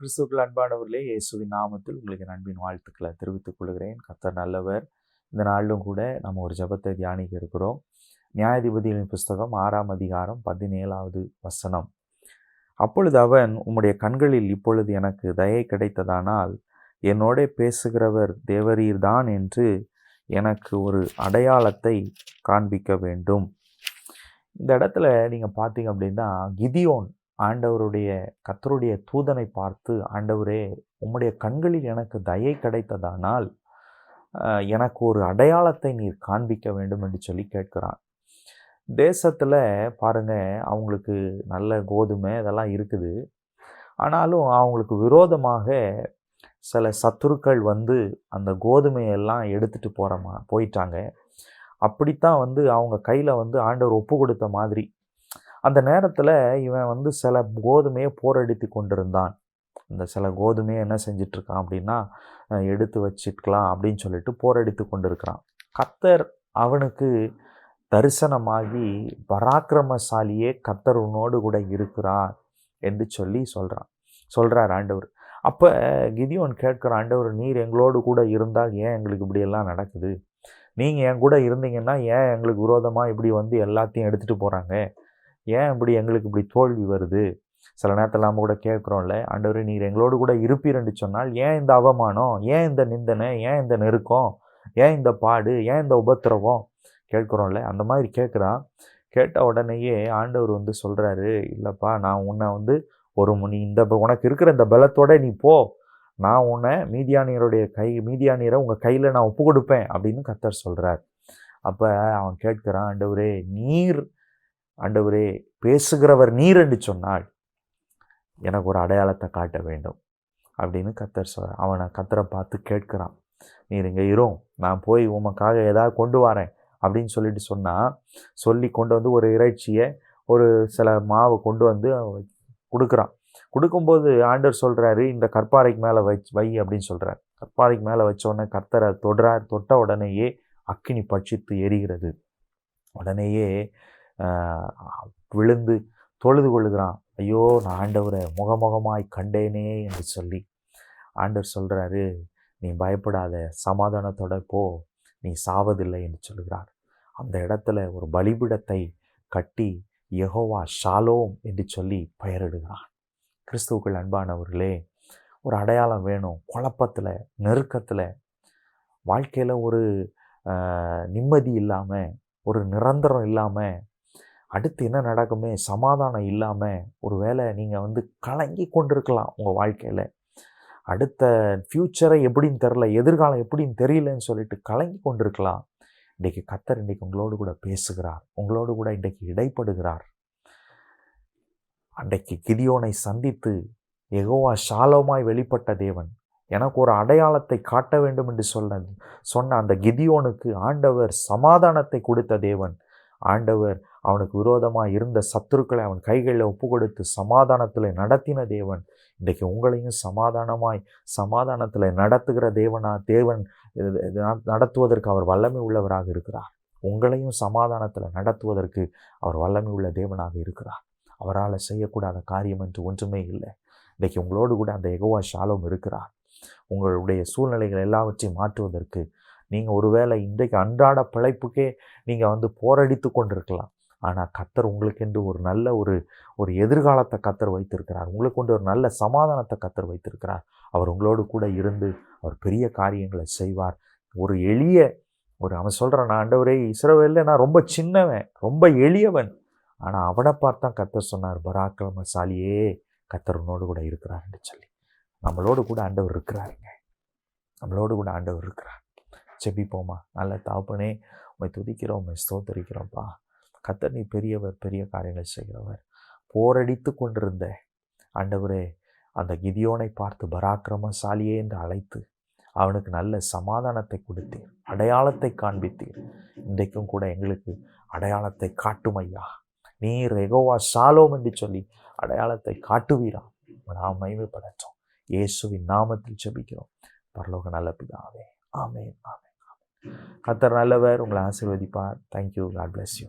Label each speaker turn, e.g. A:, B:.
A: கிறிஸ்துவுக்குள் அன்பானவர்களே, இயேசுவின் நாமத்தில் உங்களுக்கு அன்பின் வாழ்த்துக்களை தெரிவித்துக் கொள்கிறேன். கர்த்தர் நல்லவர். இந்த நாளிலும் கூட நம்ம ஒரு ஜெபத்தை தியானிக்க இருக்கிறோம். நியாயாதிபதிகளின் புஸ்தகம் 6ஆம் அதிகாரம் 17வது வசனம். அப்பொழுது அவன், உம்முடைய கண்களில் இப்பொழுது எனக்கு தயை கிடைத்ததானால் என்னோட பேசுகிறவர் தேவரீர்தான் என்று எனக்கு ஒரு அடையாளத்தை காண்பிக்க வேண்டும். இந்த இடத்துல நீங்கள் பார்த்தீங்க அப்படின்னா, கிதியோன் கர்த்தருடைய தூதனை பார்த்து, ஆண்டவரே, உம்முடைய கண்களில் எனக்கு தயை கிடைத்ததானால் எனக்கு ஒரு அடையாளத்தை நீர் காண்பிக்க வேண்டும் என்று சொல்லி கேட்கிறான். தேசத்தில் பாருங்க, அவங்களுக்கு நல்ல கோதுமை இதெல்லாம் இருக்குது. ஆனாலும் அவங்களுக்கு விரோதமாக சில சத்துருக்கள் வந்து அந்த கோதுமையெல்லாம் எடுத்துட்டு போயிட்டாங்க. அப்படித்தான் அவங்க கையில் ஆண்டவர் ஒப்பு கொடுத்த மாதிரி. அந்த நேரத்தில் இவன் சில கோதுமையை போரடித்து கொண்டிருந்தான். இந்த சில கோதுமையை என்ன செஞ்சிட்ருக்கான் அப்படின்னா, எடுத்து வச்சுக்கலாம் அப்படின்னு சொல்லிட்டு போரடித்து கொண்டிருக்கிறான். கர்த்தர் அவனுக்கு தரிசனமாகி, பராக்கிரமசாலியே, கர்த்தர் உன்னோடு கூட இருக்கிறார் என்று சொல்கிறார் ஆண்டவர். அப்போ கிதியோன் கேட்குற, ஆண்டவர், நீர் எங்களோடு கூட இருந்தால் ஏன் எங்களுக்கு இப்படியெல்லாம் நடக்குது? நீங்கள் என் கூட இருந்தீங்கன்னா ஏன் எங்களுக்கு விரோதமாக இப்படி எல்லாத்தையும் எடுத்துகிட்டு போகிறாங்க? ஏன் எங்களுக்கு இப்படி தோல்வி வருது? சில நேரத்தில் நம்ம கூட கேட்குறோம்ல, ஆண்டவரே, நீர் எங்களோடு கூட இருப்பீர் என்று சொன்னால் ஏன் இந்த அவமானம், ஏன் இந்த நிந்தனை, ஏன் இந்த நெருக்கம், ஏன் இந்த பாடு, ஏன் இந்த உபத்திரவம் கேட்குறோம்ல. அந்த மாதிரி கேட்குறான். கேட்ட உடனேயே ஆண்டவர் சொல்கிறாரு, இல்லைப்பா, நான் உன்னை நீ உனக்கு இருக்கிற இந்த பலத்தோட நீ போ, நான் உன்னை மீதியானியரை உங்கள் கையில் நான் ஒப்பு கொடுப்பேன் அப்படின்னு கர்த்தர் சொல்கிறார். அப்போ அவன் கேட்குறான், ஆண்டவரே, பேசுகிறவர் நீர் என்று சொன்னால் எனக்கு ஒரு அடையாளத்தை காட்ட வேண்டும் அப்படின்னு கர்த்தர் சொல்கிறார். அவனை கர்த்தரை பார்த்து கேட்குறான், நீர் இங்கே இரும், நான் போய் உமக்காக ஏதாவது கொண்டு வரேன் அப்படின்னு சொல்லி கொண்டு ஒரு இறைச்சியை, ஒரு சில மாவை கொண்டு கொடுக்குறான். கொடுக்கும்போது ஆண்டவர் சொல்கிறாரு, இந்த கற்பாறைக்கு மேலே வை அப்படின்னு சொல்கிறார். கற்பாறைக்கு மேலே வச்சோடனே கர்த்தரை தொட்ட உடனேயே அக்கினி பட்சித்து எரிகிறது. உடனேயே விழுந்து தொழுது கொள்ளுகிறான். ஐயோ, நான் ஆண்டவரை முகமுகமாய் கண்டேனே என்று சொல்லி ஆண்டவர் சொல்கிறாரு, நீ பயப்படாத, சமாதானத்தோட போ, நீ சாவதில்லை என்று சொல்கிறார். அந்த இடத்துல ஒரு பலிபீடத்தை கட்டி யெகோவா ஷாலோம் என்று சொல்லி பெயரிடுகிறான். கிறிஸ்துவுக்குள் அன்பானவர்களே, ஒரு அடையாளம் வேணும். குழப்பத்தில், நெருக்கத்தில், வாழ்க்கையில் ஒரு நிம்மதி இல்லாமல், ஒரு நிரந்தரம் இல்லாமல், அடுத்து என்ன நடக்குமே சமாதானம் இல்லாமல், ஒரு வேளை நீங்கள் கலங்கி கொண்டிருக்கலாம். உங்கள் வாழ்க்கையில் அடுத்த ஃப்யூச்சரை எப்படின்னு தெரில, எதிர்காலம் எப்படின்னு தெரியலன்னு சொல்லிட்டு கலங்கி கொண்டிருக்கலாம். இன்றைக்கி கர்த்தர் உங்களோடு கூட பேசுகிறார், உங்களோடு கூட இன்றைக்கு இடைப்படுகிறார். அன்றைக்கு கிதியோனை சந்தித்து யெகோவா ஷாலோமாய் வெளிப்பட்ட தேவன், எனக்கு ஒரு அடையாளத்தை காட்ட வேண்டும் என்று சொன்ன அந்த கிதியோனுக்கு ஆண்டவர் சமாதானத்தை கொடுத்த தேவன். ஆண்டவர் அவனுக்கு விரோதமாக இருந்த சத்துருக்களை அவன் கைகளில் ஒப்பு கொடுத்து சமாதானத்தில் நடத்தின தேவன். இன்றைக்கு உங்களையும் சமாதானத்தில் நடத்துகிற தேவன் நடத்துவதற்கு அவர் வல்லமை உள்ளவராக இருக்கிறார். உங்களையும் சமாதானத்தில் நடத்துவதற்கு அவர் வல்லமை உள்ள தேவனாக இருக்கிறார். அவரால் செய்யக்கூடாத காரியம் என்று ஒன்றுமே இல்லை. இன்றைக்கு உங்களோடு கூட அந்த யெகோவா ஷாலோம் இருக்கிறார். உங்களுடைய சூழ்நிலைகள் எல்லாவற்றையும் மாற்றுவதற்கு. நீங்கள் ஒருவேளை இன்றைக்கு அன்றாட பிழைப்புக்கே நீங்கள் போரடித்து கொண்டிருக்கலாம். ஆனால் கர்த்தர் உங்களுக்கென்று ஒரு நல்ல ஒரு எதிர்காலத்தை கர்த்தர் வைத்திருக்கிறார். உங்களுக்கு கொண்டு ஒரு நல்ல சமாதானத்தை கர்த்தர் வைத்திருக்கிறார். அவர் உங்களோடு கூட இருந்து அவர் பெரிய காரியங்களை செய்வார். ஒரு எளிய அவன் சொல்கிறான், நான் ஆண்டவரே, இஸ்ரவேலில் நான் ரொம்ப சின்னவன், ரொம்ப எளியவன், ஆனால் அவனை பார்த்தா கர்த்தர் சொன்னார், பராக்கிரமசாலியே, கர்த்தர் உன்னோடு கூட இருக்கிறார் என்று சொல்லி. நம்மளோடு கூட ஆண்டவர் இருக்கிறாருங்க. நம்மளோடு கூட ஆண்டவர் இருக்கிறார். செபிப்போமா. நல்ல தகப்பனே, உம்மை துதிக்கிறோம், உம்மை ஸ்தோத்தரிக்கிறோம்ப்பா. கர்த்தர், நீ பெரியவர், பெரிய காரியங்களை செய்கிறவர். போரடித்து கொண்டிருந்த ஆண்டவரே, அந்த கிதியோனை பார்த்து பராக்கிரமசாலியே என்று அழைத்து அவனுக்கு நல்ல சமாதானத்தை கொடுத்தீர், அடையாளத்தை காண்பித்தீர். இன்றைக்கும் கூட எங்களுக்கு அடையாளத்தை காட்டும் ஐயா. நீர் யெகோவா ஷாலோம் என்று சொல்லி அடையாளத்தை காட்டுவீரா. நாம் மகிமைப்படட்டும். இயேசுவின் நாமத்தில் ஜெபிக்கிறோம் பரலோக நல்ல பிதாவே. ஆமென், ஆமென், ஆமென். கர்த்தர் நல்லவர். உங்களை ஆசீர்வதிப்பார். தேங்க்யூ. God bless you.